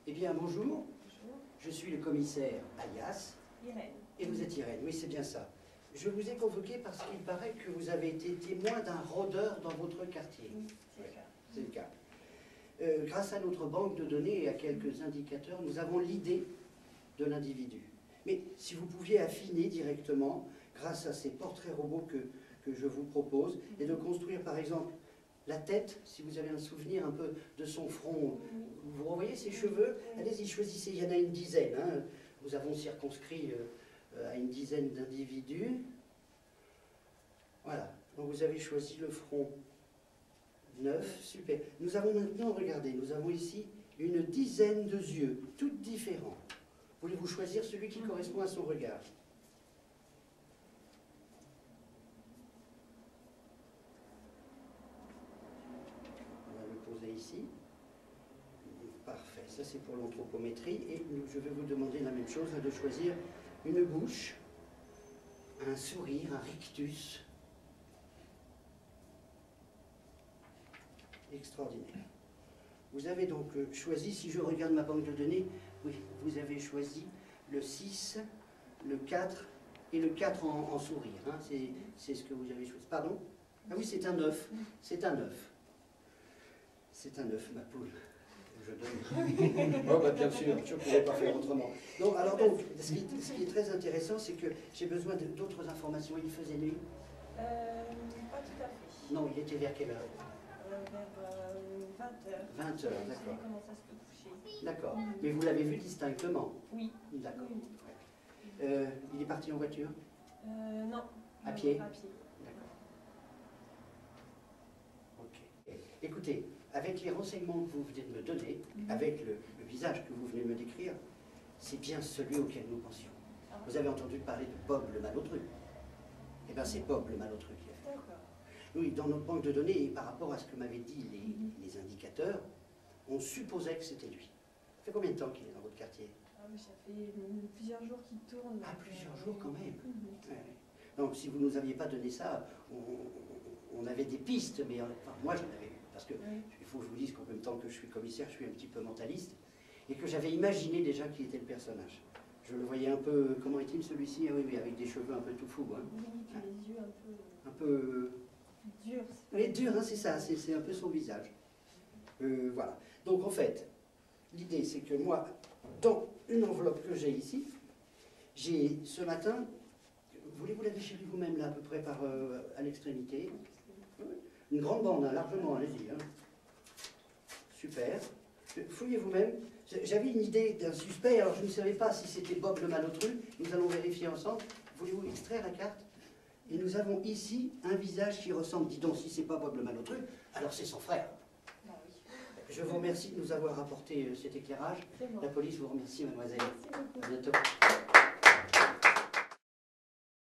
Eh bien, bonjour. Bonjour. Je suis le commissaire alias. Irène. Et vous êtes Irène, oui, c'est bien ça. Je vous ai convoqué parce qu'il paraît que vous avez été témoin d'un rôdeur dans votre quartier. Oui, c'est le cas. C'est le cas. Grâce à notre banque de données et à quelques indicateurs, nous avons l'idée de l'individu. Mais si vous pouviez affiner directement, grâce à ces portraits robots que je vous propose, et de construire par exemple la tête, si vous avez un souvenir un peu de son front, vous revoyez ses cheveux, allez-y, choisissez, il y en a une dizaine. Hein. Nous avons circonscrit à une dizaine d'individus. Voilà, donc vous avez choisi le front 9, super. Nous avons maintenant, regardez, nous avons ici une dizaine de yeux, toutes différents. Voulez-vous choisir celui qui correspond à son regard? On va le poser ici. Parfait, ça c'est pour l'anthropométrie. Et je vais vous demander la même chose, de choisir une bouche, un sourire, un rictus. Extraordinaire. Vous avez donc choisi, si je regarde ma banque de données, oui, vous avez choisi le 6, le 4 et le 4 en sourire. Hein, c'est ce que vous avez choisi. Pardon? Ah oui, c'est un 9. C'est un 9. C'est un 9, ma poule. Je donne. Oh, bah, bien sûr, je ne pourrais pas faire autrement. Donc, alors donc, ce qui est très intéressant, c'est que j'ai besoin d'autres informations. Il faisait nuit? Pas tout à fait. Non, il était vers quelle heure? Vers 20h. 20h, d'accord. Il commence à se coucher. D'accord. Mais vous l'avez vu distinctement? Oui. D'accord. Oui. Il est parti en voiture? Non. À pied? À pied. D'accord. Ok. Écoutez, avec les renseignements que vous venez de me donner, avec le visage que vous venez de me décrire, c'est bien celui auquel nous pensions. Vous avez entendu parler de Bob le malotru? Eh bien, c'est Bob le malotru qui a fait. D'accord. Oui, dans notre banque de données, et par rapport à ce que m'avaient dit les indicateurs, on supposait que c'était lui. Ça fait combien de temps qu'il est dans votre quartier? Mais ça fait plusieurs jours qu'il tourne. Ah, plusieurs jours quand même. Ouais. Ouais. Donc, si vous ne nous aviez pas donné ça, on avait des pistes, mais enfin, moi j'en avais eu. Parce que il faut que je vous dise qu'en même temps que je suis commissaire, je suis un petit peu mentaliste, et que j'avais imaginé déjà qui était le personnage. Je le voyais un peu, comment est-il celui-ci? Ah oui, oui, avec des cheveux un peu tout fous. Hein. Oui, puis les yeux un peu... Un peu... durs. Oui, dur, hein, c'est ça, c'est un peu son visage. Voilà. Donc en fait, l'idée c'est que moi, dans une enveloppe que j'ai ici, j'ai ce matin, voulez-vous la déchirer vous-même là à peu près par, à l'extrémité? Une grande bande, hein, largement, allez-y. Hein. Super. Fouillez vous-même. J'avais une idée d'un suspect, alors je ne savais pas si c'était Bob le malotru. Nous allons vérifier ensemble. Voulez-vous extraire la carte? Et nous avons ici un visage qui ressemble, dis donc, si c'est pas Bob le malotru, alors c'est son frère. Ah oui. Je vous remercie de nous avoir apporté cet éclairage. C'est bon. La police vous remercie, mademoiselle. Merci beaucoup. À bientôt.